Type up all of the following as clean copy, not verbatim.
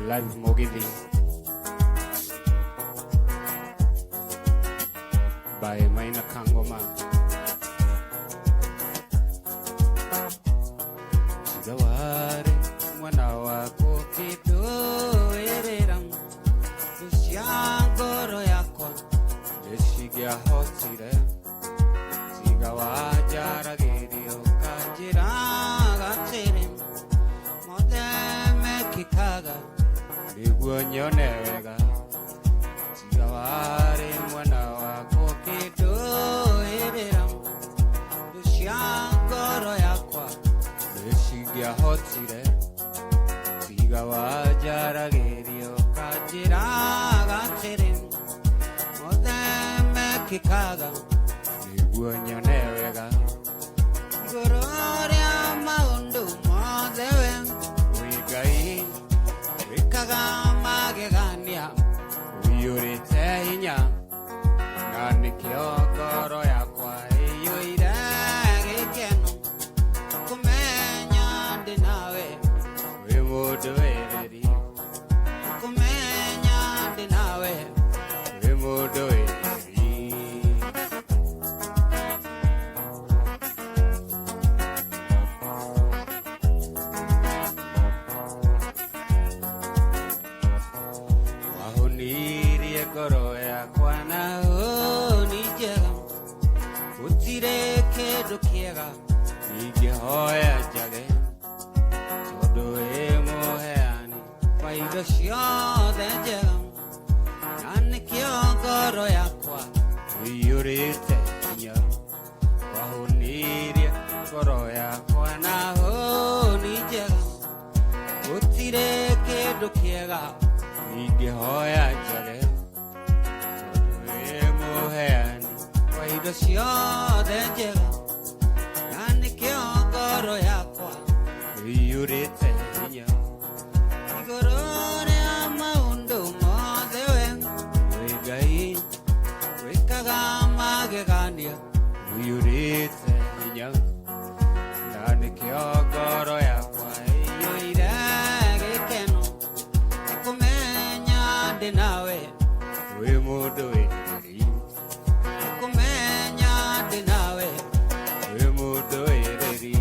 live Mogithi by Maina Kangoma. Sigawari mwana wako kidoerera ushangoro yako eshigia hotire sigawajaragirio kanjira gatere modeme kikaga iguonyone wega sigawari mwana wako kidoerera ushangoro yako eshigia hotire sigawajaragirio kanjira gatere modeme kikaga iguonyone wega Gororia maundu modewe Wigai Wikaga magegania Uyurite hinya Nani kiogoro yakwa Iyuire gikeno Kumenya dinawe Wimudu wereri Kumenya dinawe Wimudu wereri Kiega Ige hoya jage Todo emo heani Paido shio de jega Nani kio goro yakwa Uyurite nya Wahuniria goro yakwa na honi jega Utire kedo kiega Ige hoya jage Todo emo heani Paido shio de jega Goro yakwa Uyurite hinya Igorore amaundo modewe Wigai Wikaga magegania Uyurite hinya Nani kio goro yakwa Iyuire gikeno Kumenya dinawe Wimudu wereri Kumenya dinawe Wimudu wereri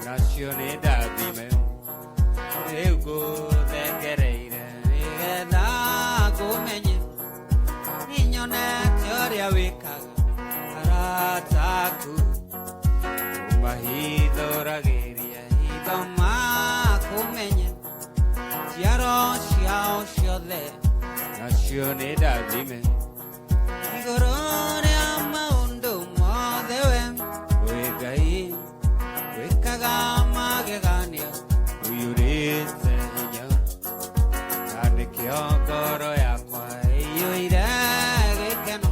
Nazione da di me Ego de quereire Ega gomenye Niño ne teoria wikaga Arataku Umahido rageria Idoma gomenye Chiaro xiao xiole Nazione da di me Igorone ama undo modewe Oegai Wikaga magegania Uyurite hinya Nani kio goro yakwa Iyuire gikeno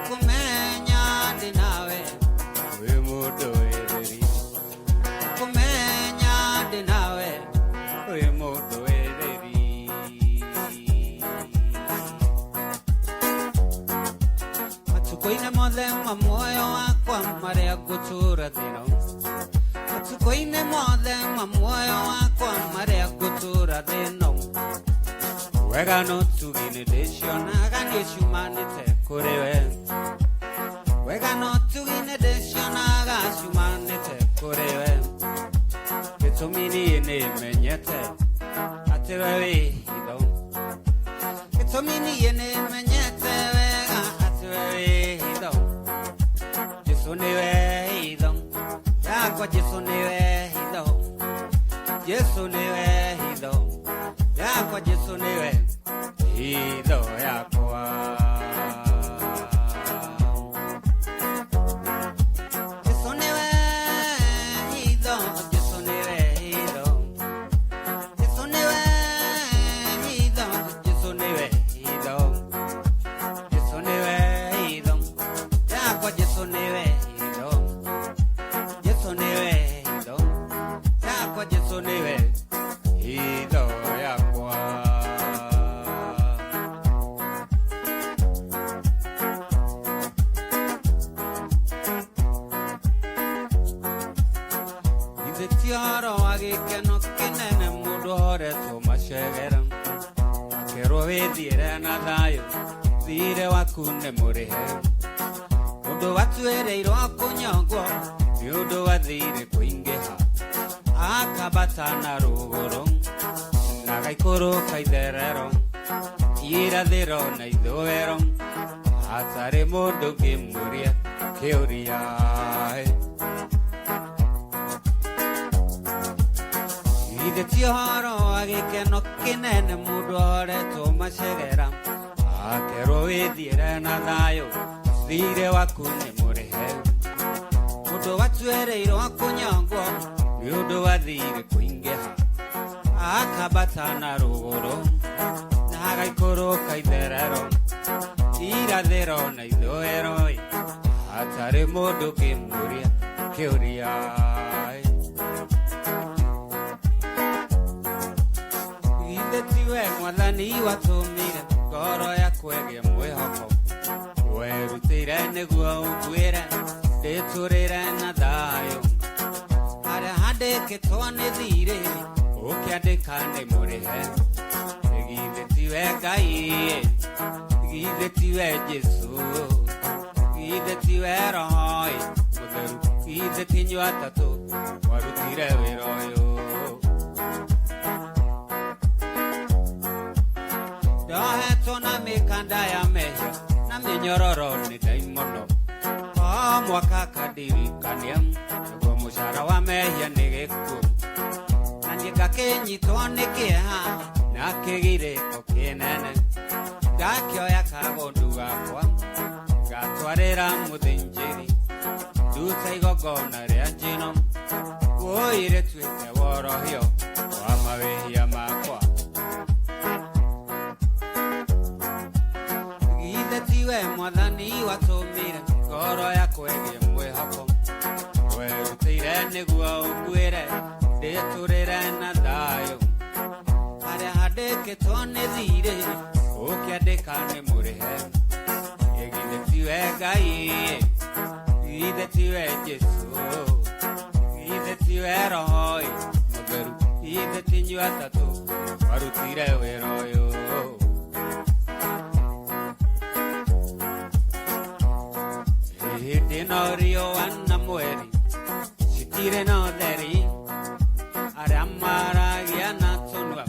Kumenya dinawe Wimudu wereri Kumenya dinawe Wimudu wereri Matukoine modema moyo wakwa Marea kutura dino Koine mode mamoyo wakwa marea kutura deno Wega no tugine deshona gani humanite korewe Wega no tugine deshona ga humanite korewe Ketomini ene menyete atewe hido Ketomini ene menyete wega atewe hido Jesunewe hido Yakwa Jesu niwe hido Jesu niwe hido Yakwa Jesu niwe hido yakwa Jesu niwe hido Jesu niwe hido Jesu niwe yakwa Jesu niwe hitho yakwa. Tioro agikeno kinene mundu horetwo macegera akerwo withire na thayo thire waku nĩ mũrĩhe mũndũ watuĩrĩirwo kũnyongwo nĩ ũndũ wathire kũingĩha akambata na rũgũrũ na gaikũrũka itherero irathĩro na ithũĩro hatarĩ mũndũ ngĩmũria kĩũria. Ithe ti ũhoro wa gĩkeno kĩnene mũndũ horetwo macegera akerwo wĩthiĩre na thayũ thirĩ waku nĩ mũrĩhe mũndũ watuĩrĩirwo kũnyongwo nĩ ũndũ wathire kũingĩha akambata na rũgũrũ na agaikũrũka itherero irathĩro na ithũĩro hatarĩ mũndũ ngĩmũria kĩũria. Tiwe Mwathani watũmire ngoro yakwa ĩgĩe mwĩhoko werutĩire nĩguo ũnguĩre ndĩtũrĩre na thayũ harĩa handĩkĩtwo nĩ thirĩ ũkĩandĩka nĩ mũrĩhe. Githĩ tiwe Ngai, githĩ tiwe Jesu, githĩ tiwe Roho Mũtheru, githĩ ti inyuĩ atatũ warutire wĩra ũyũ. Ndohetwo na mĩkanda ya mehia na mĩnyororo nĩ ndaimono o mwaka kandirikania nĩguo mũcara wa mehia nĩ gĩkuũ na niĩ ngakĩnyitwo nĩ kĩeha na kĩgirĩko kĩnene ngakĩoya kagondu gakwa ngatwarĩra mũthĩnjĩri nduta igongona rĩa njino wũire tuĩke worohio wa mawĩhia makwa. Tiwe Mwathani watũmire ngoro yakwa ĩgĩe mwĩhoko werutĩire nĩguo ũnguĩre ndĩtũrĩre na thayũ harĩa handĩkĩtwo nĩ thirĩ ũkĩandĩka nĩ mũrĩhe. Githĩ tiwe Ngai, githĩ tiwe Jesu, githĩ tiwe Roho Mũtheru, githĩ ti inyuĩ atatũ warutire wĩra ũyũ. Hĩndĩ no riũa na mweri citirĩ na ũtheri arĩa maragia na tũnua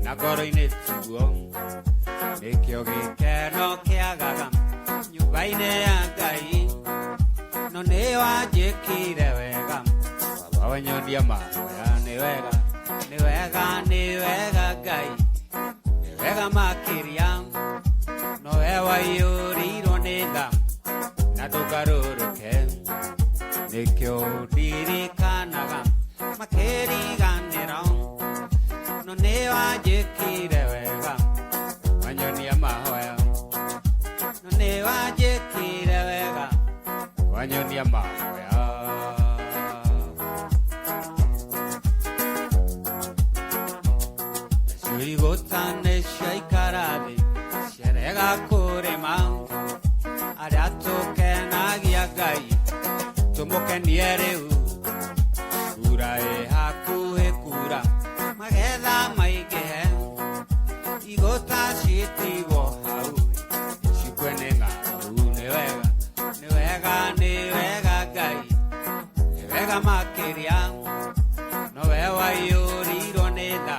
na ngoro-inĩ tiguo nĩkĩo gĩkeno kĩagaga nyũmba-inĩ ya Ngai. No nĩ wanjĩkire wega baba wanyonia mahoya nĩ wega, nĩ wega, nĩ wega Ngai, nĩ wega makĩria no we waiyũrirwo nĩ tha na ndũgarũrũke nĩkĩo ndirikanaga makĩriganĩra. No nĩ wanjĩkire wega wanyonia mahoya, no nĩ wanjĩkire wega wanyonia mahoya. Ciuigũta nĩ ciaikara thĩ ciarega kũrĩma arĩa tũkenagia Ngai tũmũkenie rĩu kura ĩ hakuhĩ kura magetha maingĩhe igũta ciĩtigwo hau cikwe nĩ ng'aragu. Nĩ wega, nĩ wega, nĩ wega Ngai, nĩ wega makĩria no we waiyũrirwo nĩ tha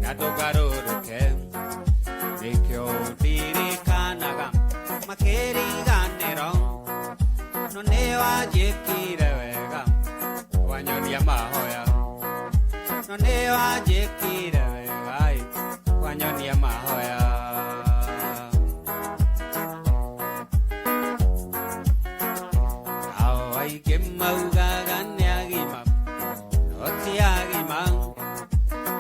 na ndũgarũrũke nĩkĩo ndirikanaga makĩriganĩro. No nĩ wanjĩkire wega wanyonia mahoya, no nĩ wanjĩkire wega wanyonia mahoya. Nao aingĩ maugaga nĩ agima no ti agima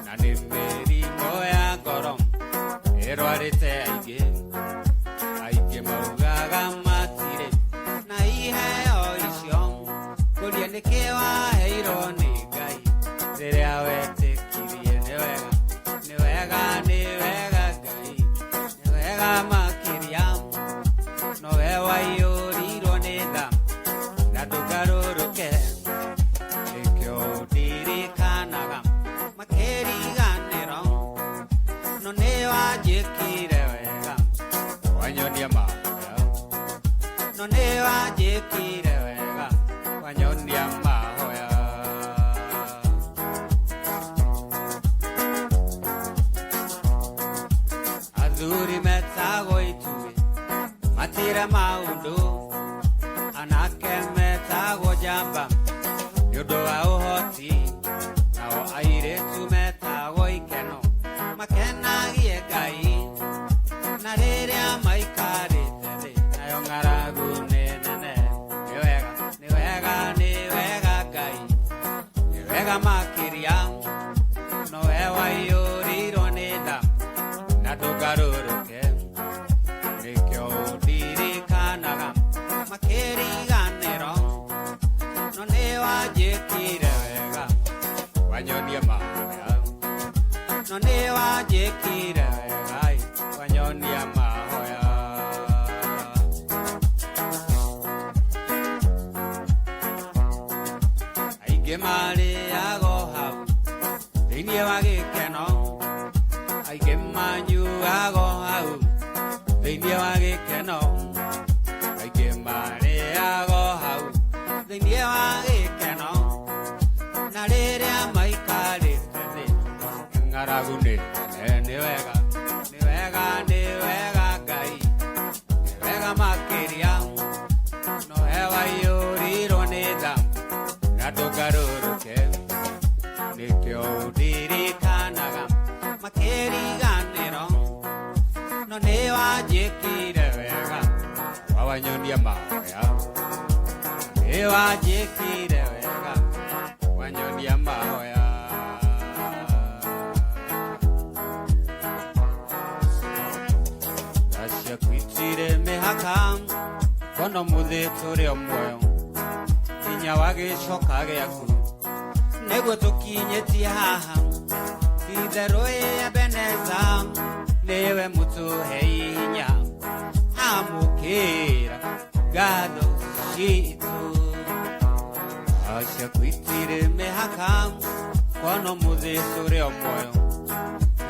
na nĩ mĩrimũ ya ngoro ĩrwarĩte aingĩ. Aingĩ maugaga matirĩ na iheo icio kũria nĩkĩ waheirwo nĩ Ngai thĩ wajikire wega wanyonia mahoya azuri metago itue matire maundu anake metago jamba yodo wa uhoti nao airetu metago ikeno makena giegai na riria maikarite thi nayo ng'aragu nene ni wega ngai ni wega makiria no ewa yurirwo ni tha na ndugaruruke nikio ndirikanaga makiriganiro no ni wanjikire wega wanyonia mahoya no ni wanjikire wega wanyonia mahoya aingĩ marĩago hau thĩinĩ wa gĩkeno aingĩ manyuago hau thĩinĩ wa gĩkeno aingĩ marĩago hau thĩinĩ wa gĩkeno na rĩrĩa maikarĩte thĩ ng'aragu nĩ wega Ngai nĩ wega makĩria no hewa yũrirwo nĩ tha na ndũgarũrũke nĩkĩo ndirikanaga makĩriganĩro no nĩ wanjĩkire wega wawanyonia mahoya nĩ wanjĩkire wega wanyonia mahoya Kwitire mehaka kono muthi turi omwoyo tinya wagicoka giaku niguo tukinyetie haha itherũ Ebeneza niwe mũtũhei hinya amũkĩra ngatho ciitũ acio kwitire mehaka kono muthi turi omwoyo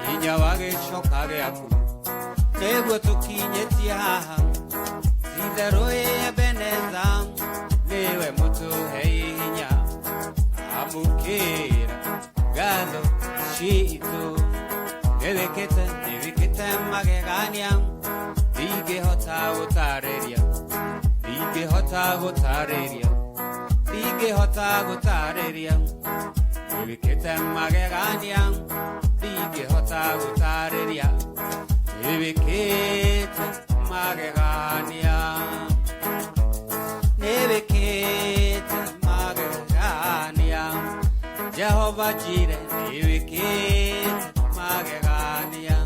tinya wagicoka giaku niguo tukinyetie haha itherũ Ebeneza niwe mũtũhei hinya amũkĩra ngatho ciitũ nĩwĩkĩte magegania ndingĩhota gũtarĩria nĩwĩkĩte magegania ndingĩhota gũtarĩria nĩwĩkĩte magegania Jehova Jire nĩwĩkĩte magegania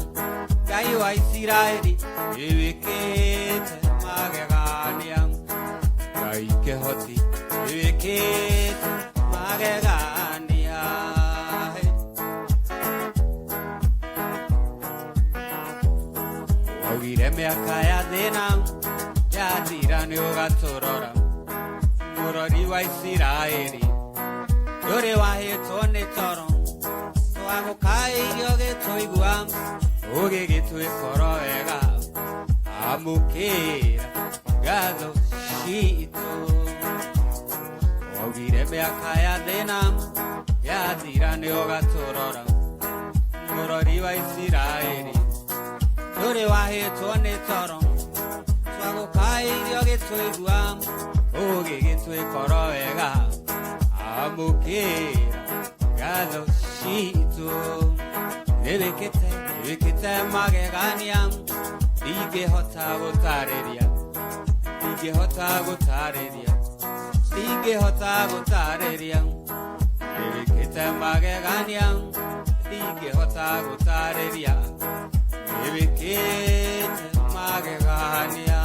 Ngai wa Isiraeli nĩwĩkĩte magegania Ngai kĩhoti nĩwĩkĩte magegania Waugire mĩaka ya thĩna yathira nĩũgatũrora mũrori wa Isiraeli ndũrĩ wahĩtwo nĩ toro twagũkairio gĩtũigua ũgĩgĩtwĩkoro wega amũkĩra ngatho ciitũ waugire mĩaka ya thĩna yathira nĩũgatũrora mũrori wa Isiraeli ndũrĩ wahĩtwo nĩ toro twagũkairio gĩtũigua ũgĩgĩtwĩkoro wega amũkĩra ngatho ciitũ nĩwĩkĩte magegania ndingĩhota gũtarĩria nĩwĩkĩte magegania ndingĩhota gũtarĩria nĩwĩkĩte magegania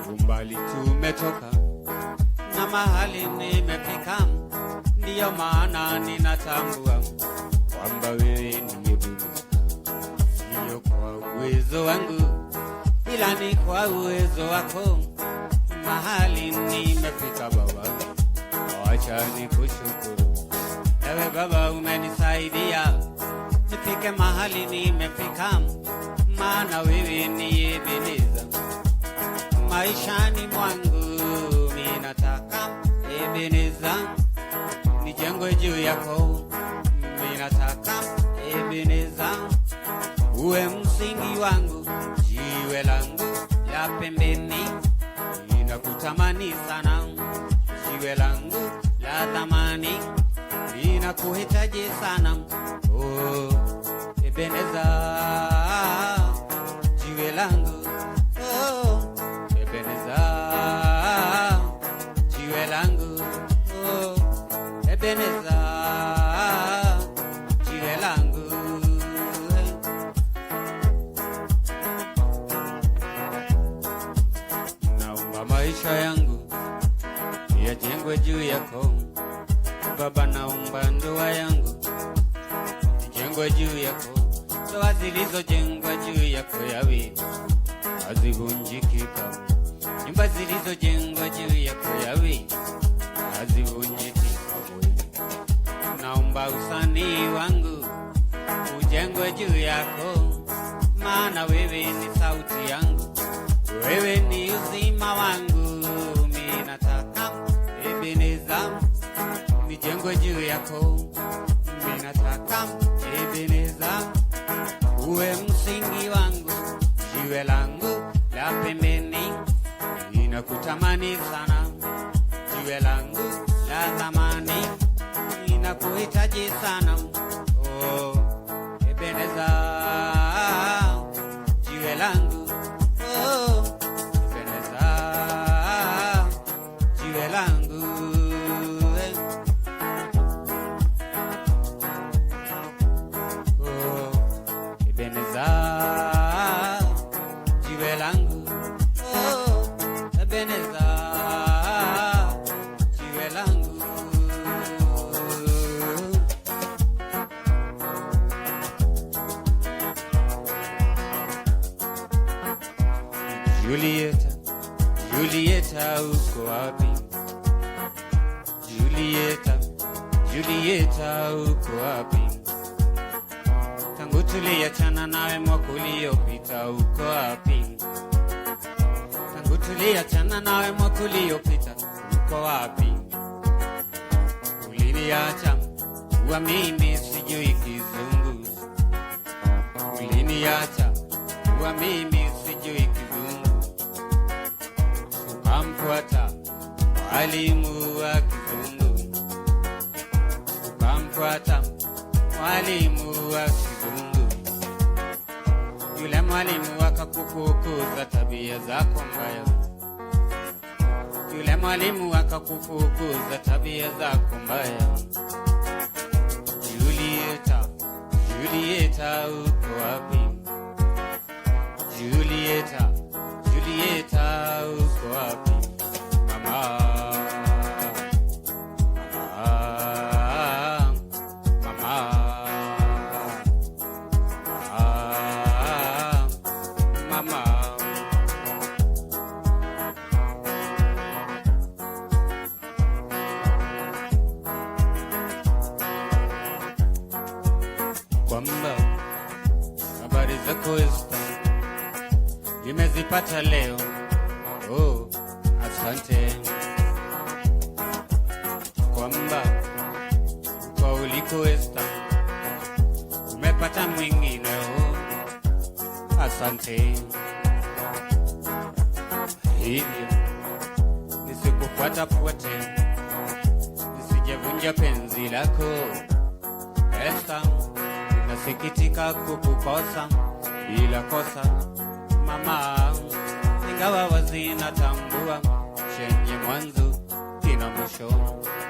umbali tumetoka na mahali nimefika ndiyo maana ninatambua kwamba wewe nimeburuka sio kwa uwezo wangu ila ni kwa uwezo wako mahali nimefika Baba acha nikushukuru ewe Baba umenisaidia nifike mahali nimefika, maana wewe ni Ebeneza. Maishani mwangu mimi nataka Ebeneza nijengwe juu yako, mimi nataka Ebeneza uwe msingi wangu, jiwe langu la pembeni, ninakutamani sana, jiwe langu la thamani, ninakuhitaji sana, oh Ebeneza, jiwe langu, oh Ebeneza, jiwe langu, oh Ebeneza, jiwe langu. Naomba maisha yangu yajengwe juu yako Baba, naomba ndoa yangu ijengwe juu yako, ndoa zilizojengwa juu yako Yawe hazivunjiki kamwe, nyumba zilizojengwa juu yako Yawe hazivunjiki kamwe. Naomba usanii wangu ujengwe juu yako, maana wewe ni sauti yangu, wewe ni uzima wangu, mimi nataka Ebeneza nijengwe juu yako, mimi nataka Ebeneza uwe msingi wangu, jiwe langu la pembeni, ninakutamani sana, jiwe langu la thamani, ninakuhitaji sana, oh Ebeneza, jiwe langu, oh Ebeneza, jiwe langu. Jiwe langu, oh Ebeneza, jiwe langu. Julieta, Julieta uko wapi? Julieta, Julieta uko wapi? Tangu tuliachana nawe mwaka uliopita uko wapi? Tangu tuliachana nawe mwaka uliopita uko wapi? Uliniacha kuwa mimi sijui kizungu, uliniacha kuwa mimi sijui kizungu, ukamfuata mwalimu wa kizungu, ukamfuata mwalimu wa kizungu, yule mwalimu akakufukuza tabia zako mbaya, yule mwalimu akakufukuza tabia zako mbaya. Julieta, Julieta uko wapi? Julieta, Julieta uko wapi? Mama, kwamba habari zako nimezipata leo, oh asante, kwamba kwa uliko Esta umepata mwingine, oh asante, hivyo nisikufuata pote, nisijevunja penzi lako Esta. Nasikitika kukukosa bila kosa mama, ingawa wazina tambua chenye mwanzo kina mwisho,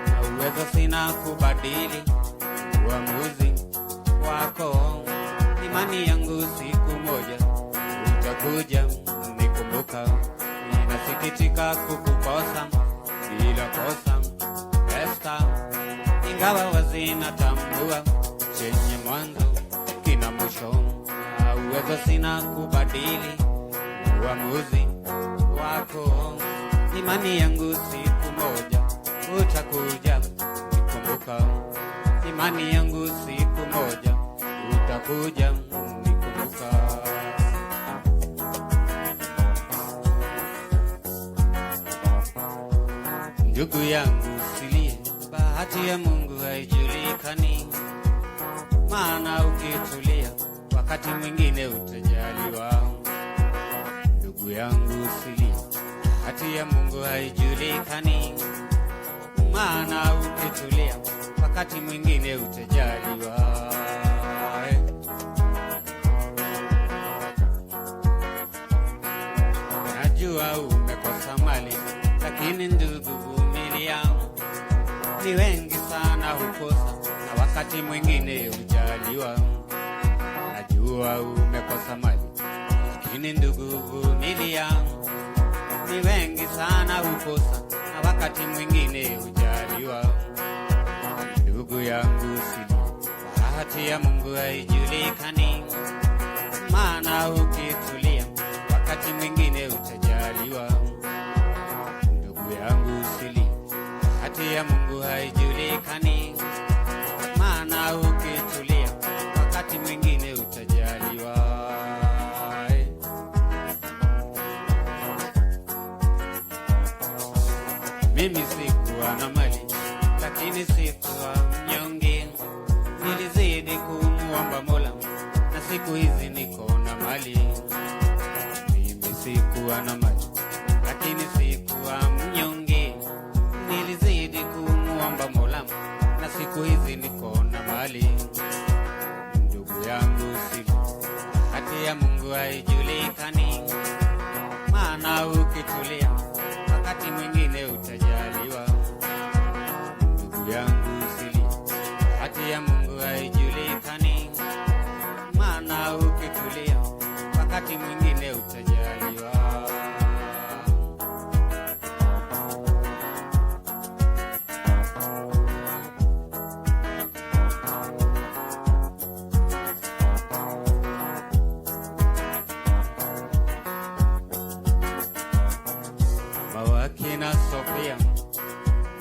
na uwezo sina kubadili uamuzi wako. Imani yangu siku moja utakuja nikumbuka, nasikitika kukukosa bila kosa Esta, ingawa wazina tambua chenye mwanzo kina mwisho, uwezo sina kubadili uamuzi wako. Imani yangu siku moja utakuja nikumbuka, imani yangu siku moja utakuja unikumbuka. Ndugu yangu usilie, bahati ya Mungu haijulikani, maana ukitulia wakati mwingine utajaliwa. Ndugu yangu usilie, bahati ya Mungu haijulikani, maana ukitulia wakati mwingine utajaliwa. Najua umekosa mali, lakini ndugu vumilia. Ni wengi sana hukosa na wakati mwingine hujaliwa. Najua umekosa mali, lakini ndugu vumilia. Ni wengi sana hukosa na wakati mwingine hujaliwa. Ndugu yangu usilie, bahati ya Mungu haijulikani, maana ukitulia wakati mwingine utajaliwa. Ndugu yangu usilie, bahati ya Mungu haijulikani, maana ukitulia wakati mwingine utajaliwa. Mimi sikuwa na mali, lakini sikuwa mnyonge. Nilizidi kumuomba Mola, na siku hizi niko na mali. Mimi sikuwa na mali, lakini sikuwa mnyonge. Nilizidi kumuomba Mola, na siku hizi niko na mali. Ndugu yangu usilie, bahati ya Mungu haijulikani, maana ukitulia wakati mwingine utajaliwa. Ndugu yangu usilie, bahati ya Mungu haijulikani, maana ukitulia wakati mwingine utajaliwa. Mawakina Sofia,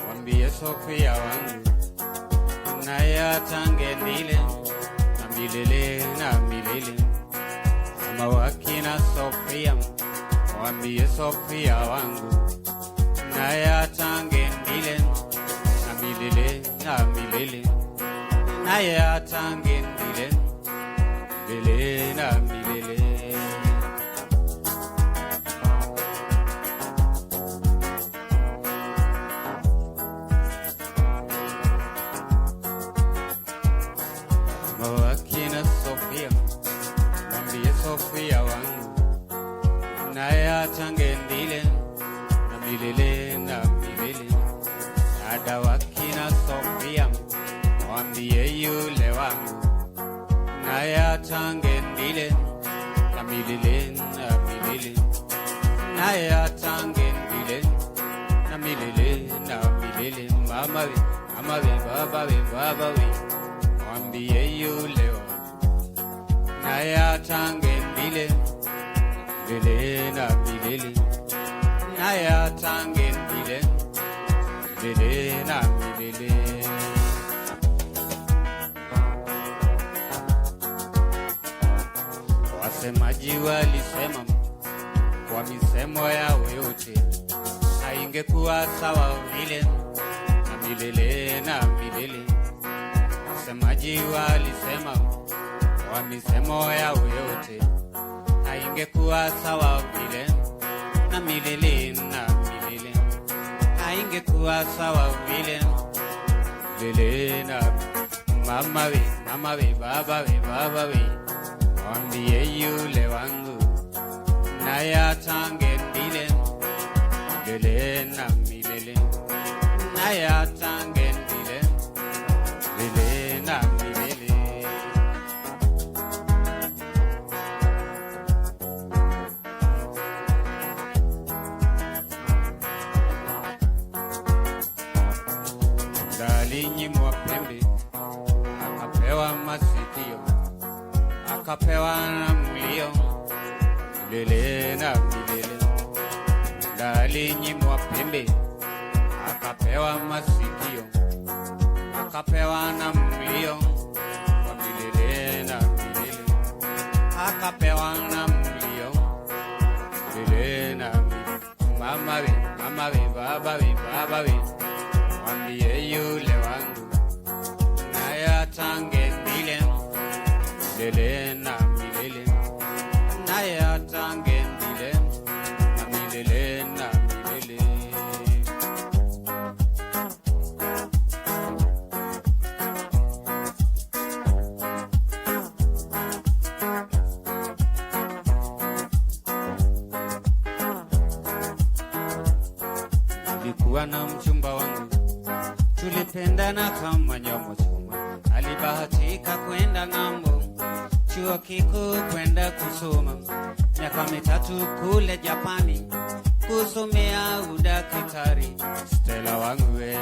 wambie Sofia wangu, naye atange nile na milele na milele. Mawakina Sofia, wambie Sofia wangu, naye atange nile na milele na milele. Naye atange nile milele na milele. Mawakina Sofia, mwambie Sofia wangu, naye atange ndile na milele na milele. Dada wakina Sofia, mwambie yule wangu, naye atange ndile na milele na milele. Naye atange ndile na milele na milele. Mama we, baba we, mwambie yule wangu, naye atange ndile milele na milele. Naye atange ndile milele na milele. Wasemaji walisema kwa misemo yao yote, haingekuwa sawa vile na milele na milele. Wasemaji walisema kwa misemo yao yote, haingekuwa sawa vile na milele na milele. Haingekuwa sawa vile milele na mama we, baba we, mwambie yule wangu, naye atange ndile milele na milele. Naye atange ndile milele na milele. Alinyimwa pembe, akapewa masikio, akapewa na mlio milele na milele. Alinyimwa pembe, akapewa masikio, akapewa na mlio wa milele na milele, akapewa na mlio milele na milele. Mama we, baba we, mwambie yule wangu naye atange milele na milele, naye atange milele na milele na milele. Nilikuwa na mchumba wangu, tulipendana kama nyama choma. Alibahatika kwenda ng'ambo, chuo kikuu kwenda kusoma, miaka 3 kule Japani kusomea udaktari. Stella wangu we,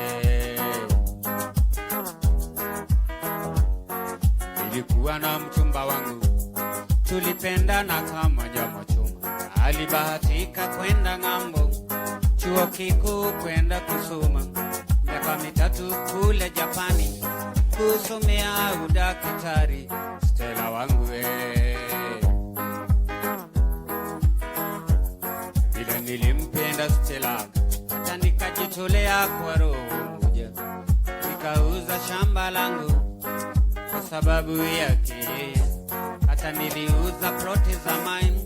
nilikuwa na mchumba wangu, tulipendana kama nyama choma. Alibahatika kwenda ng'ambo, chuo kikuu kwenda kusoma, miaka 3 kule Japani kusomea udaktari. Stella wangu we, vile nilimpenda Stella hata nikajitolea kwa roho moja, nikauza shamba langu kwa sababu yake. Hata niliuza ploti za mine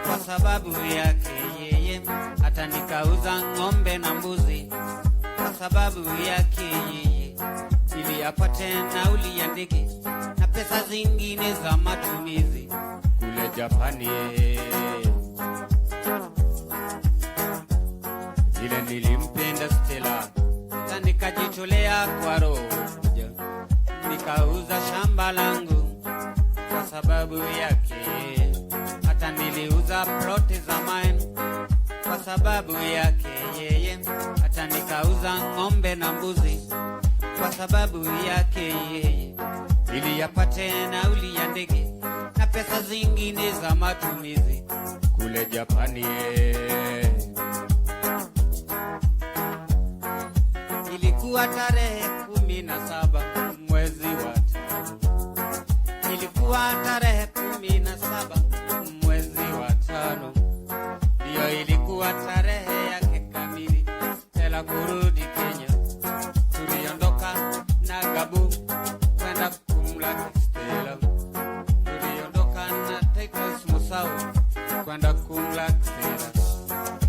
kwa sababu yake yeye. Hata nikauza ng'ombe na mbuzi kwa sababu yake yeye, ili apate nauli ya ndege na pesa zingine za matumizi kule Japani. Vile nilimpenda Stella hata nikajitolea kwa roho moja, nikauza shamba langu kwa sababu yake. Hata niliuza ploti za mine kwa sababu yake yeye. Hata nikauza ng'ombe na mbuzi kwa sababu yake yeye, ili yapate nauli ya ndege na pesa zingine za matumizi kule Japani. Ilikuwa tarehe 17 mwezi wa 5. Ilikuwa tarehe 17 mwezi wa 5. Ndiyo ilikuwa tarehe yake kamili Stella kurudi Kenya. Tuliondoka na Gabu kwenda kumlaki Stella. Tuliondoka na Titus Musau kwenda kumlaki Stella.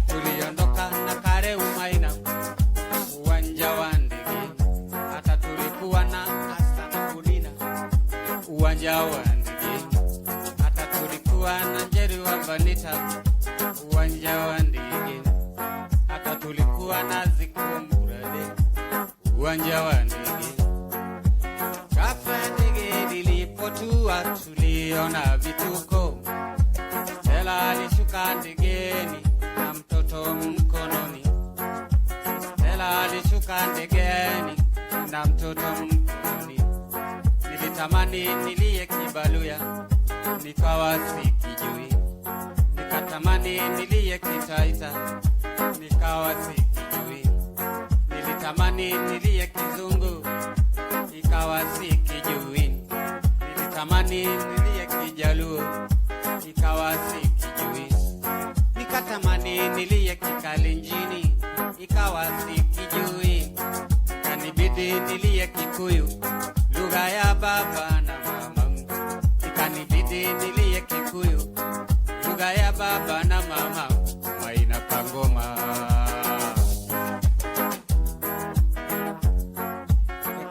Tuliondoka na Kare Umaina uwanja wa ndege. Hata tulikuwa na Hassan Kulina uwanja wa ndege. Hata tulikuwa na Njeri wa Banita uwanja wa ndege. Hata tulikuwa na Zikumburade uwanja wa ndege. Ghafla ndege lilipotua tuliona vituko. Stella alishuka ndegeni na mtoto mkononi. Stella alishuka ndegeni na mtoto mkononi. Nilitamani nilie Kibaluya nikawa sikijui. Nikatamani nilie Kitaita nikawa sikijui. Nilitamani nilie Kizungu ikawa sikijui. Nilitamani nilie Kijaluo ikawa sikijui. Nikatamani nilie Kikalenjini ikawa sikijui. Ikanibidi nilie Kikuyu, lugha ya baba na mama. Ikanibidi nilie Kikuyu, lugha ya baba na mama. Maina Pangoma.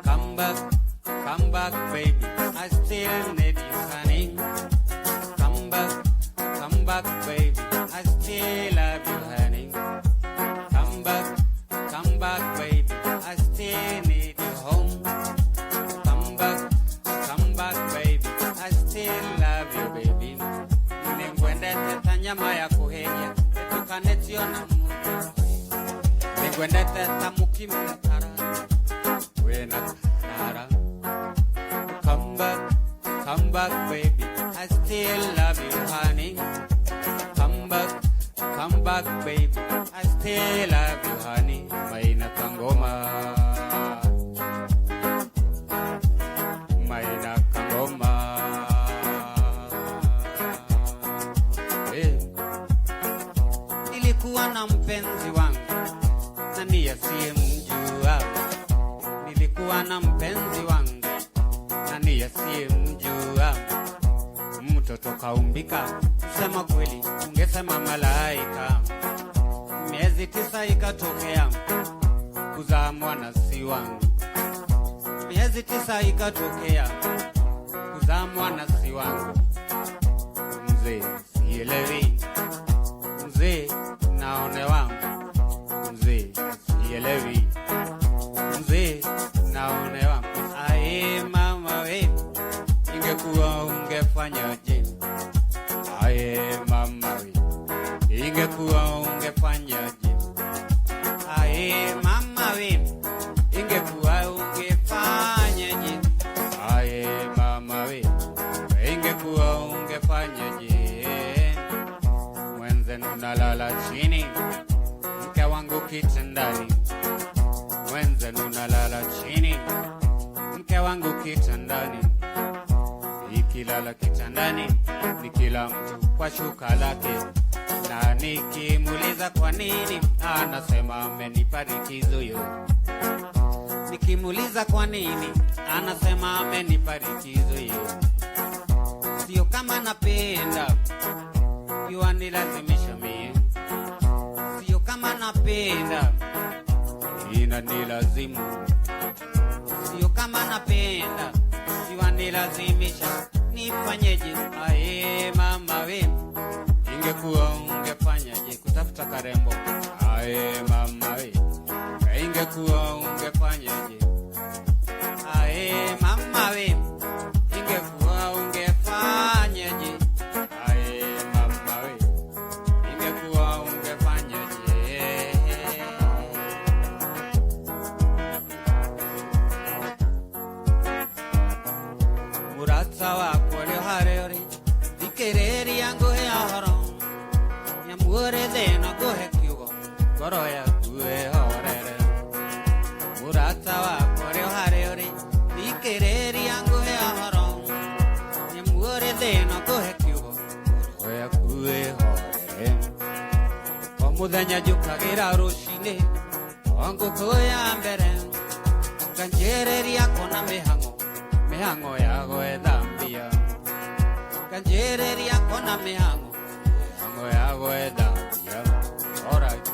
Come back baby, I still need you honey. Come back baby, I still love you honey. Come back baby, I still need you home. Come back baby, I still love you baby. Ningwende teta nyama ya kuheria tukanetiona mwana. Ningwende teta mukimukara wena kara. Come back baby, I still love you honey. Come back baby, I still love you honey. Maina Pangoma. nilikuwa na mpenzi wangu, nani asiyemjua? Nilikuwa na mpenzi wangu, nani asiyemjua? Mtoto kaumbika, sema kweli ungesema malaika. Miezi 9 ikatokea, kuzaa mwana si wangu. Miezi 9 ikatokea, kuzaa mwana si wangu. Mzee sielewi, mzee naone wangu. Mzee sielewi, mzee naone wangu. Ae mama we, ingekuwa ungefanyaje? Ae mama we, ingekuwa ungefanyaje? Ae mama we, ingekuwa ungefanyaje? Ae mama we, ingekuwa ungefanyaje? Mwenzenu nalala chini, mke wangu kitandani. Mwenzenu nalala chini, mke wangu kitandani. Nikilala kitandani, ni kila mtu kwa shuka lake, na nikimuuliza kwa nini, anasema amenipa likizo yo. Nikimuuliza kwa nini, anasema amenipa likizo yo. Sio kama napenda, yua nilazimisha mie. Sio kama napenda, inanilazimu. Sio kama napenda, yua nilazimisha. Nifanyeje? Ae mama we, ingekuwa ungefanyaje? Kutafuta karembo. Ae mama we, ingekuwa ungefanyaje? Ae mama we, ingekuwa ungefanyaje? Ae mama we, ingekuwa ungefanyaje? Muratsa wako leo hareri, dikereri yangu ya horo. Nyamure dena gohe kiugo, goro ya kue horere. Muratsa wako leo hareri, dikereri yangu ya horo. Nyamure dena gohe kiugo, goro ya kue horere. Omudanya jukagira rushine, wangu kuya mbere. Kanjereri yako na mihango, mihango yago edambia. Kanjereri yako na mihango, mihango yago edambia. Alright,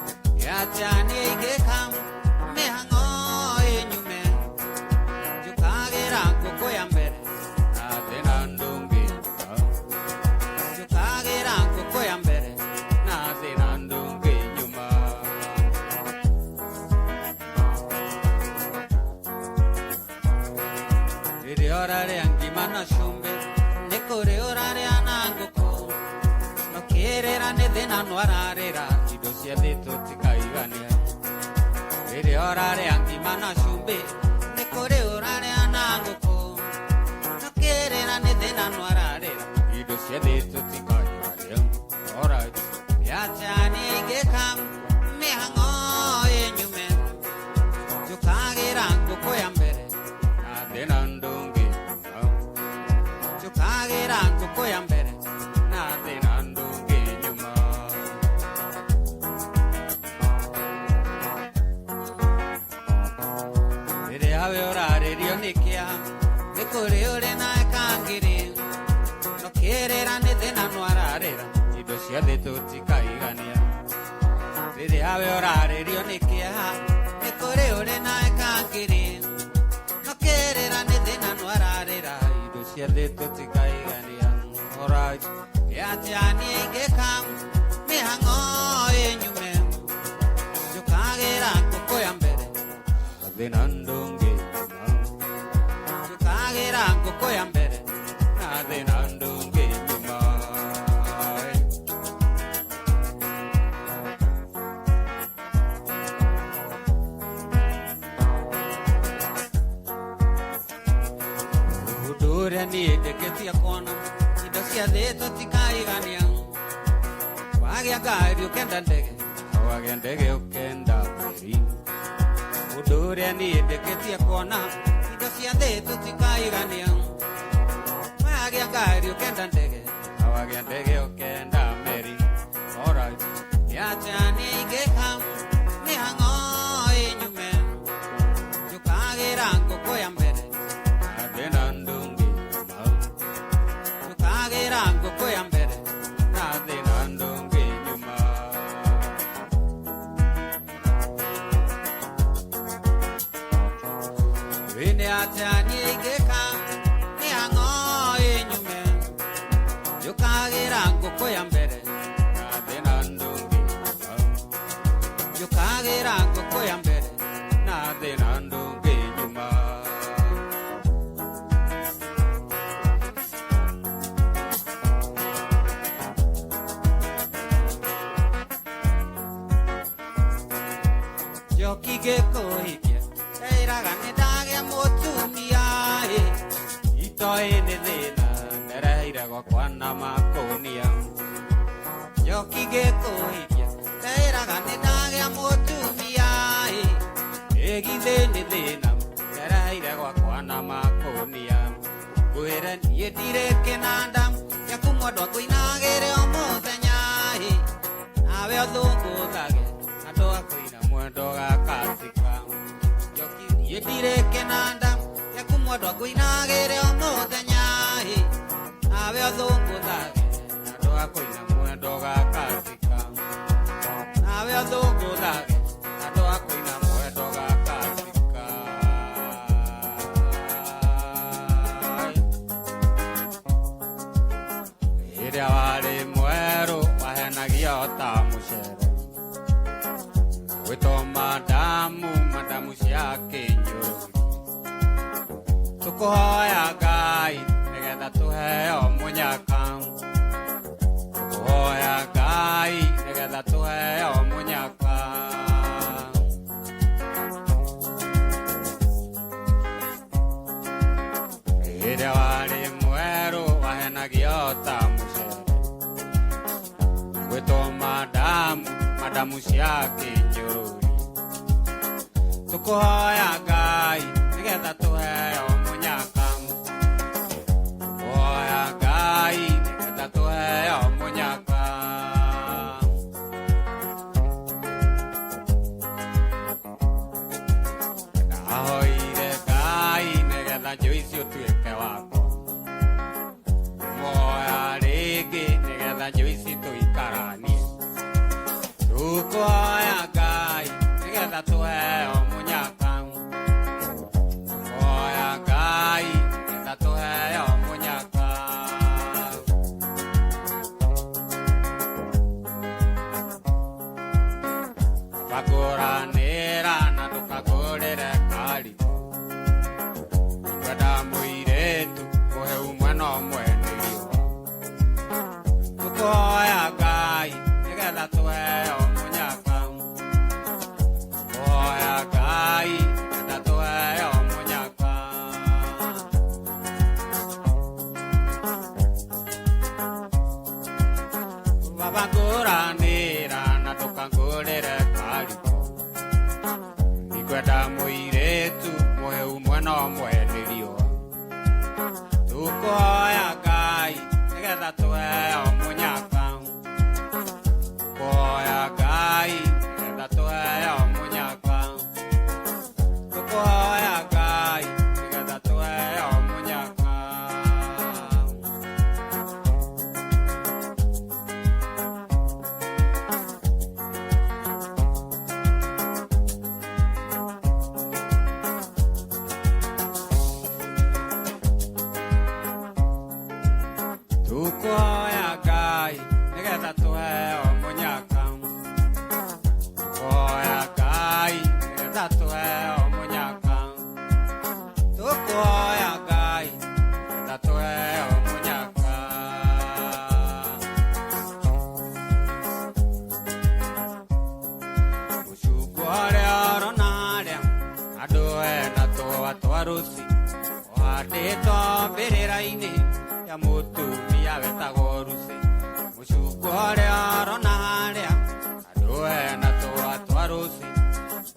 yachani igekam, mihango enyume. Jukagira kuko ya mbere, na tena ndungi. Jukagira kuko ya mbere, na tena ndungi nyuma. Orare angimana shumbe, nekore orare anangoko. No kerera ne dena no ararera, idosia de totika igania. Orare angimana shumbe, nekore orare anangoko. No kerera ne dena no ararera, idosia de totika igania. Alright, yachani gekam, mihango enyume. Jukagira koko ya mbere, na dena ndungi. Jukagira koko ya mbere, na dena ndungi nyuma. Ere hawe orare rio nikia, nekore ore na ekangiri. No kerera ne dena no ararera, idosia de totika igania. Ere hawe orare rio nikia, nekore ore na ekangiri. No kerera ne dena no ararera, idosia de totika igania. Alright, yachani igekam, mihango enyume. Jukagira koko ya mbere, na dena ndungi. Jukagira koko ya mbere, na dena ndungi nyuma. Udure ni deketia kona, idosia de totika igania. Wage agari ukenda ndege, wage ndege ukenda peri. Udure ni deketia kona, idosia de totika igania. Wage agari ukenda ndege, wage ndege ukenda meri. Alright, yachani tani geka ni ango enyume yukagira ngoko ya mbere na thina ndungi yukagira ngoko ya mbere na thina ndungi nyuma Yokigeko hike eiraga nidage mutumia itoe ni thina nereire gwakwana makonia Yokigeko hike eiraga nidage mutumia egithe ni thina nereire gwakwana makonia gwire nie ndire kinanda yakumwandwa kuinagire omuthenya nawe othunguthage andu akuina mwendo gakatika Yoki yedire kenanda yakumwandwa kuinagire omuthenya nawe othunguthage andu akuina mwendo gakatika nawe othunguthage andu akuina mwendo gakatika iria wari mweru wahenagia ta mucere Wito madamu cia Kinyũrũri Tũkũhoya Ngai nĩgetha tũheo mũnyaka Tũkũhoya Ngai nĩgetha tũheo mũnyaka Rĩrĩa warĩ mwerũ wahenagio ta mũcere Wito madamu cia Kinyũrũri Tũkũhoya Ngai nĩgetha tũheo mũnyaka Tũkũhoya Ngai nĩgetha tũheo mũnyaka Ndahoire Ngai nĩgetha Joyce ũtuĩke wakwa Mũhoya rĩngĩ nĩgetha Joyce tũikaranie Tũkũhoya Ngai nĩgetha tũheo mũnyaka Tũkũhoya Ngai nĩgetha tũheo mũnyaka Twakũranĩra na tũkagũrĩre karitũ Twenda mũirĩtu mũheu mwena ũmwe nĩ riũa Tũkũhoya Ngai nĩgetha tũheo mũnyaka Tũkũhoya Ngai nĩgetha tũheo mũnyaka Twakũranĩra na tũkagũrĩre karitũ Twenda mũirĩtu mũheu mwena ũmwe nĩ riũa Tũkũhoya Ngai nĩgetha tũheo mũnyaka Tũkũhoya Ngai nĩgetha tũheo mũnyaka Tũkũhoya Ngai nĩgetha tũheo mũnyaka Tũkũhoya Ngai nĩgetha tũheo mũnyaka Tũkũhoya Ngai nĩgetha tũheo mũnyaka Tũkũhoya Ngai nĩgetha tũheo mũnyaka Mũcungwa ũrĩa ũrona harĩa andũ ena tũũa twa rũci ũhandĩtwo mbĩrĩra-inĩ ya mũtumia wetagwo Lucy Mũcungwa ũrĩa ũrona harĩa andũ ena tũũa twa rũci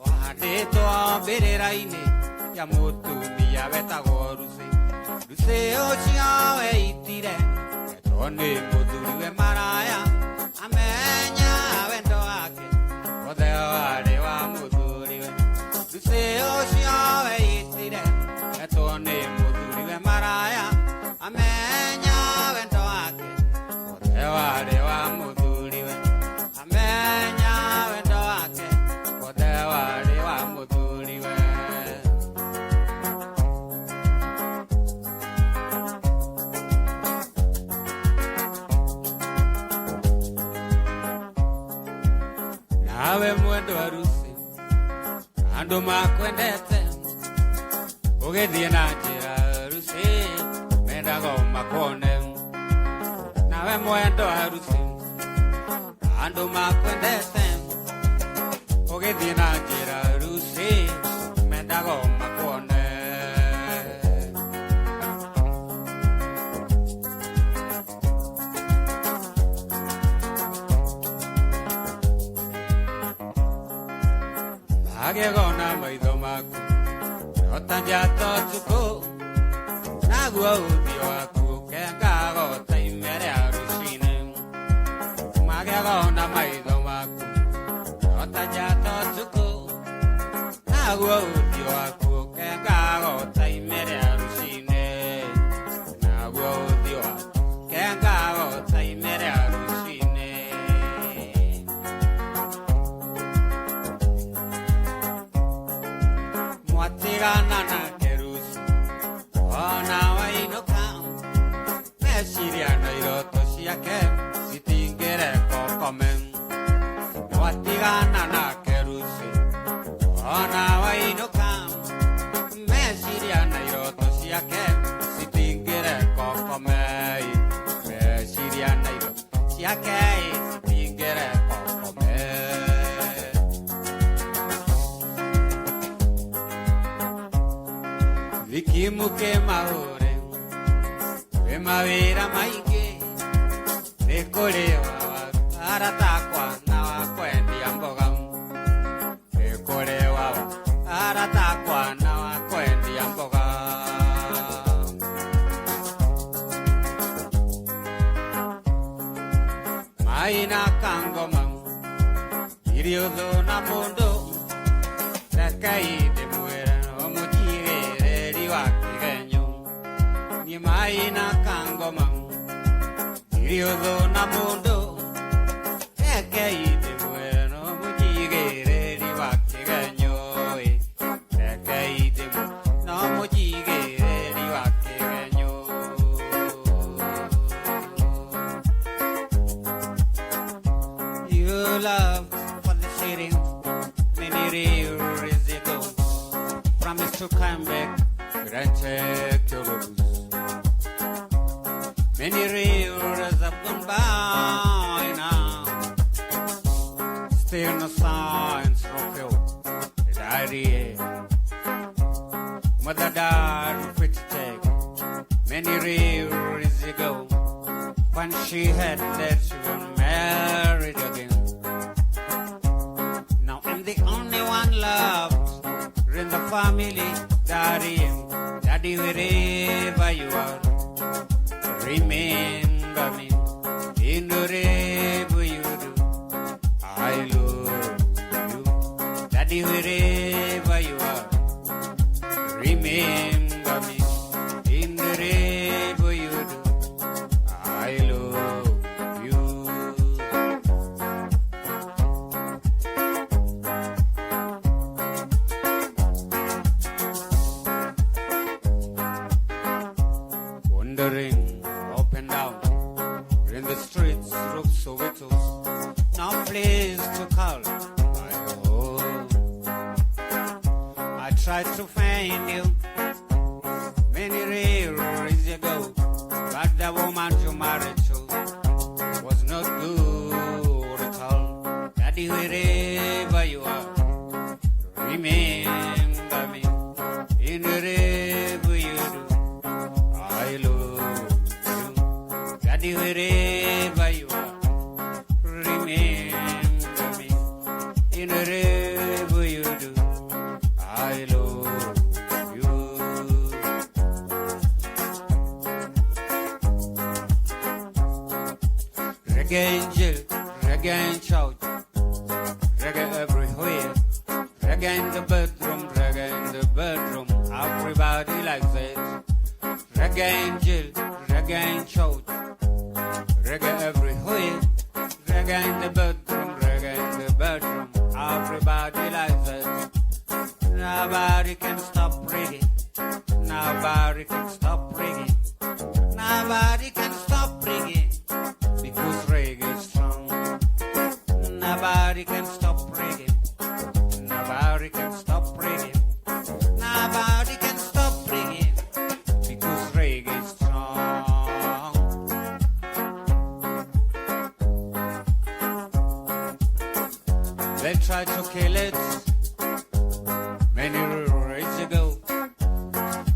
ũhandĩtwo mbĩrĩra-inĩ ya mũtumia wetagwo Lucy Lucy ũcio weitire etwo nĩ mũthuriwe maraya amenya wendo wake wothe warĩ wa mũthuriwe Lucy ũcio weitire etwo nĩ mũthuriwe maraya amenya wendo wake wothe warĩ wa mũthuriwe amenya wendo wake wothe warĩ wa mũthuriwe nawe mwendo harusi andu makwendete ugithie na njira harusi mendaga umakone nawe mwendo harusi andu makwendete ugithie na njira harusi mendaga umakone Agegona maitho maku otanjato tuko naguo uthio waku kengago taimere harusi-ini magegona maitho maku otanjato tuko naguo uthio waku kengago taimere harusi-ini naguo uthio waku kengago taimere harusi-ini mwatigana na kerusi ona wainuka meciria na iroto ciake citingire kokome mwatigana na kerusi ona wainuka meciria na iroto ciake citingire kokome meciria na iroto ciake citingire kokome Vikimuke mahure we mawira maingi nikurewa aratakwa na wakwendia mboga nikurewa aratakwa na wakwendia mboga maina kangoma iriotho na mundu rekaide mwera omutire wakigenyo ni maina kangoma iriotho na mundu ekeide mweno mujigere wakigenyo ekeide no mujigere wakigenyo you love for the city many years ago promise to come back and take your looks. Many years have gone by now. Still no signs of you. Daddy, mother died fit to take. Many years ago, when she had that she was married again. Now I'm the only one left in the family. Daddy, wherever you are, remember me in whatever you do. I love you. Daddy, wherever you are, remember me in whatever you do. I love you. Wandering up and down in the streets of Soweto, no place to call my home. I tried to find you many years ago, but the woman you married to was not good at all. Daddy, wherever you are, remember me in whatever you do. I love you. Daddy, wherever you are, remember me in whatever you do. I love you. Reggae angel, reggae in church, reggae everywhere. Reggae in the bedroom, reggae in the bedroom. Everybody likes it. Reggae angel, reggae in church, reggae everywhere. Reggae in the bedroom, reggae in the bedroom. Everybody likes it. Nobody can stop reggae. Nobody can stop reggae. Nobody can stop reggae because reggae is strong. Nobody can stop reggae. tried to kill it many years ago,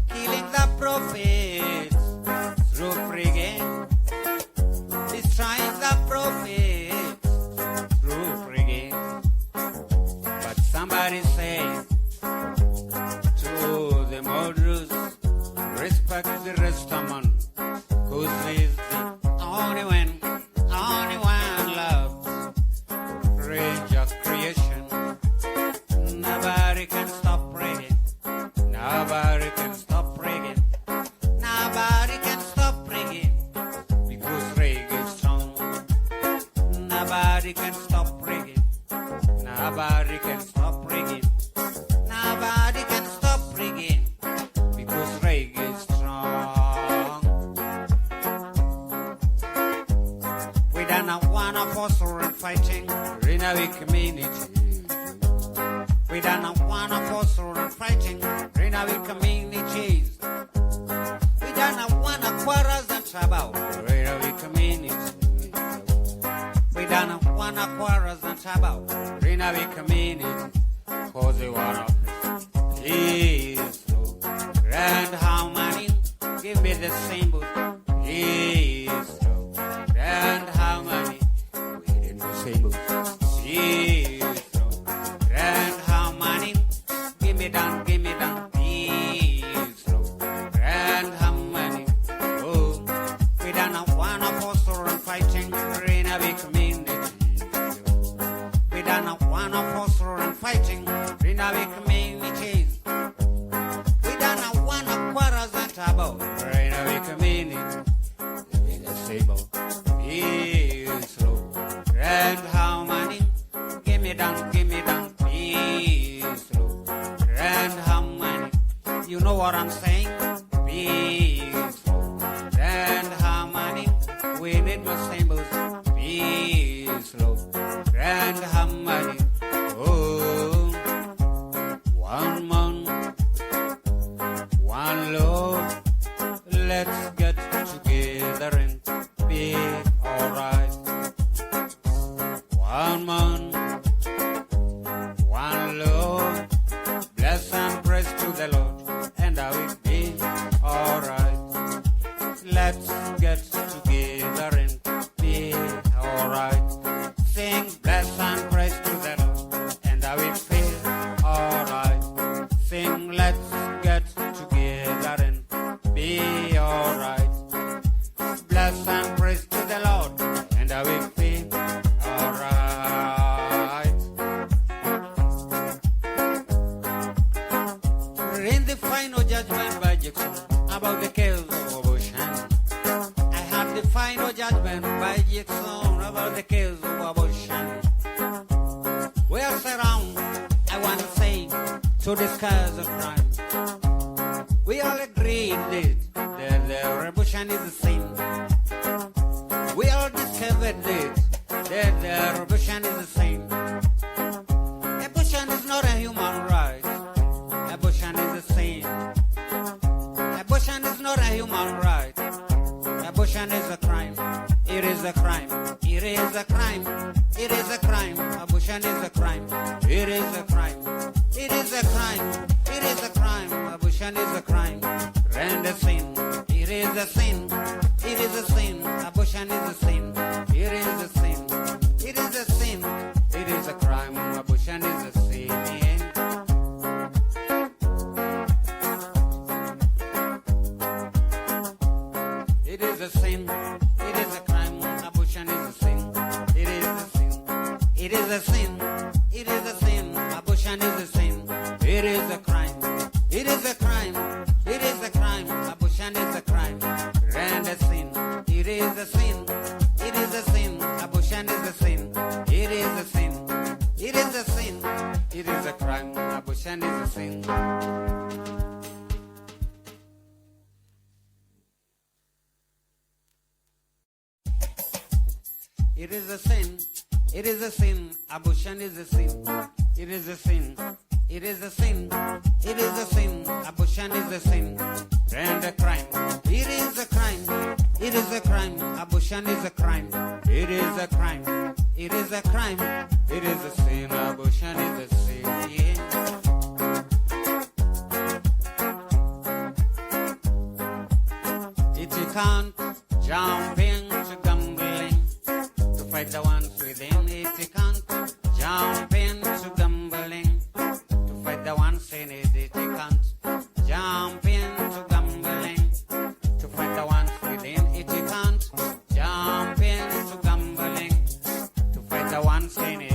killing the prophets through friggin', destroying the prophets through friggin'. But somebody say to the murderers, respect the restaurant, 'cause he's the only one loves rage of creation. Nobody can stop reggae. Nobody can stop reggae. Nobody can stop reggae, because reggae is strong. Nobody can stop reggae. Nobody can stop reggae. Nobody can stop reggae, because reggae is strong. We don't wanna force or fighting in our community. We don't wanna force or fighting in our communities. We don't wanna quarrels and trouble in our community. We don't wanna quarrels and trouble in our community. 'Cause we wanna peace, grand harmony. Give me the symbol, peace, grand harmony. We need the symbol, peace, grand harmony. Give me down, peace, grand harmony. Oh, we don't wanna foster and fighting in a big community. We don't wanna foster and fighting in a big communities. We don't wanna quarrels and trouble in a big community. In a stable, peace, grand harmony. Give me down, peace, grand harmony. You know what I'm saying? Peace, grand harmony. We need more symbols. Peace, grand harmony. Oh, one man, one love. Let's get together and be alright. One man, one love. Bless and praise to the Lord, and I will be alright. Let's get together and be alright. Sing bless and praise to the Lord, and I will feel alright. Sing let's get together and be alright. Bless and praise to the Lord, and I will feel alright. In the final judgment by Jackson about the kills of Ocean, I had the final judgment by Jackson about the kills of Ocean. Well, around, I want to say to discuss the crime. We all agreed that the revolution is a sin. We all discovered that the revolution is a sin. Abortion is not a human right. Abortion is a sin. Abortion is not a human right. Abortion is a crime. It is a crime. It is a crime. It is a crime. Abortion is a crime. It is a crime. It is a crime. It is a crime. Abortion is a crime. And a sin. It is a sin. It is a sin. Abortion is a sin. It is a sin. It is a sin. It is a crime. Abortion is a sin. It is a sin. It is a crime. Abortion is a sin. It is a sin. It is a sin. It is a sin. Abortion is a sin. It is a crime. It is a crime. It is a crime. Abortion is a crime. And a sin. It is a sin. It is a sin. Abortion is a sin. It is a sin. It is a sin. It is a crime. Abortion is a sin. It is a sin. It is a sin. Abortion is a sin. It is a sin. It is a sin. It is a sin. Abortion is a sin. And a crime. It is a crime. It is a crime. Abortion is a crime. It is a crime. It is a crime, it is a sin, abortion is a sin, yeah. It can't jump into gambling to fight the ones within. It can't jump into gambling to fight the ones in it. It can't jump into gambling to fight the ones within. It can't jump into gambling to fight the ones in it.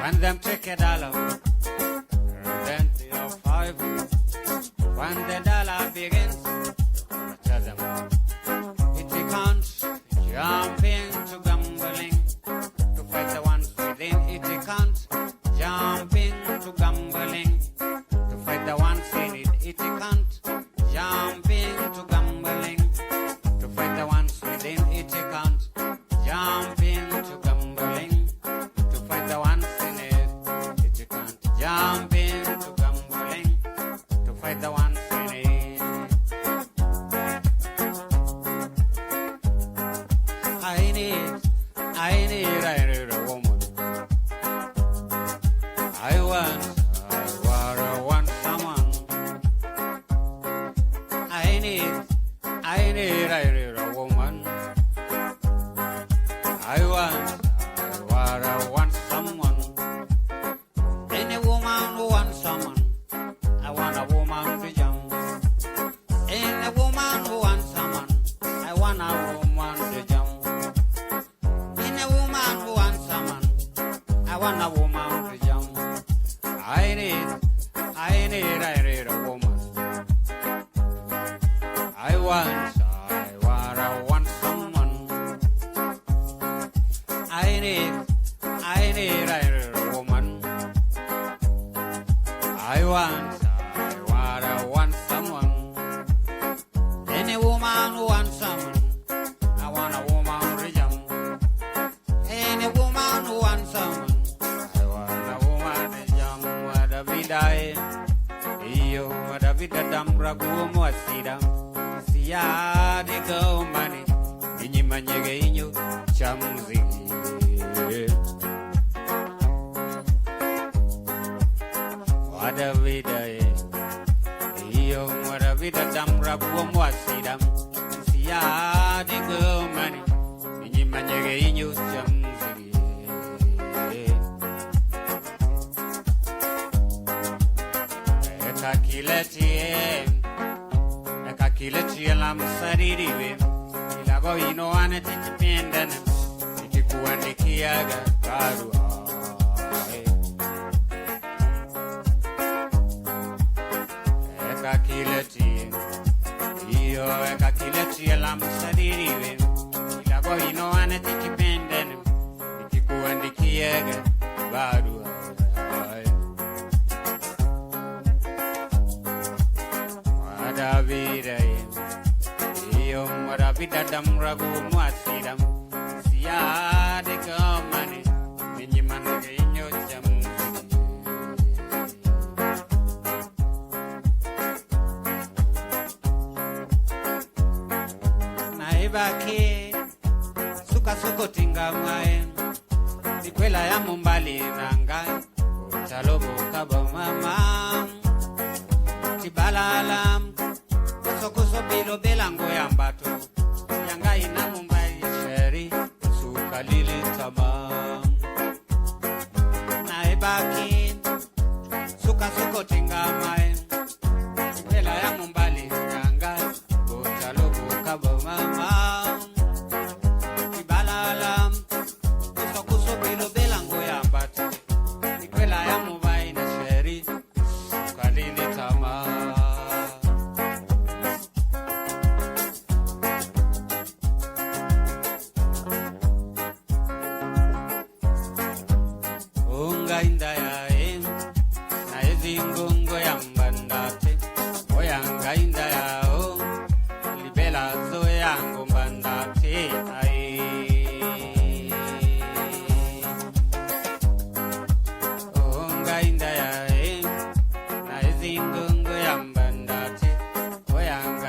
When them take a dollar, then they are five. When the dollar begins, tell them it can't jump into gambling to fight the ones within. It can't jump into gambling to fight the ones in it. It can't jump into gambling to fight the ones within. It can't jump into gambling to fight the ones in it. It can't jump into gambling to fight the ones in it. I need a woman. I want someone. I need a woman. I want someone. Any woman who wants someone. I want a woman to jump. Any woman who wants someone. I want a woman to jump. Any woman who wants someone. I want a woman to jump. I need a woman. I want someone. I need a woman. I want someone. Any woman who wants someone. I want a woman to jump. Any woman who wants someone. I want a woman to jump. Wada bidai. Iyo wada bidadam ragu mwasida. Siya de go mani. Inyi manyege inyo chamzi. Wada bidai. Iyo wada bidadam ragu mwasida. Siya de go mani. Inyi manyege inyo chamzi. Ekakiletie la msaririwe ilago inoane titipendana ikikuandikiaga barua. Ekakiletie la msaririwe ilago inoane titipendana ikikuandikiaga barua. Bidadam ragu mwasidam siya de kamane ninyi manage inyo jamu. Naibaki suka soko tinga mwae nikwela ya mumbali nanga utalobo kaba mama tibalalam soko sobilo belango ya mbato yanga ina mumbai sheri sukalili tamam. Naibaki suka soko tinga mae kwela ya mumbali yanga utalobo kaba mama tibalalam soko sobilo belango ya mbato nikwela ya mumbai na sheri sukalili tamam.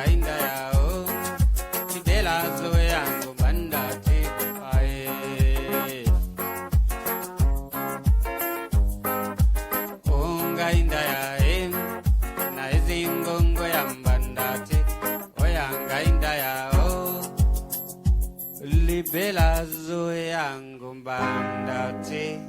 Inda libelazo yangu mbandate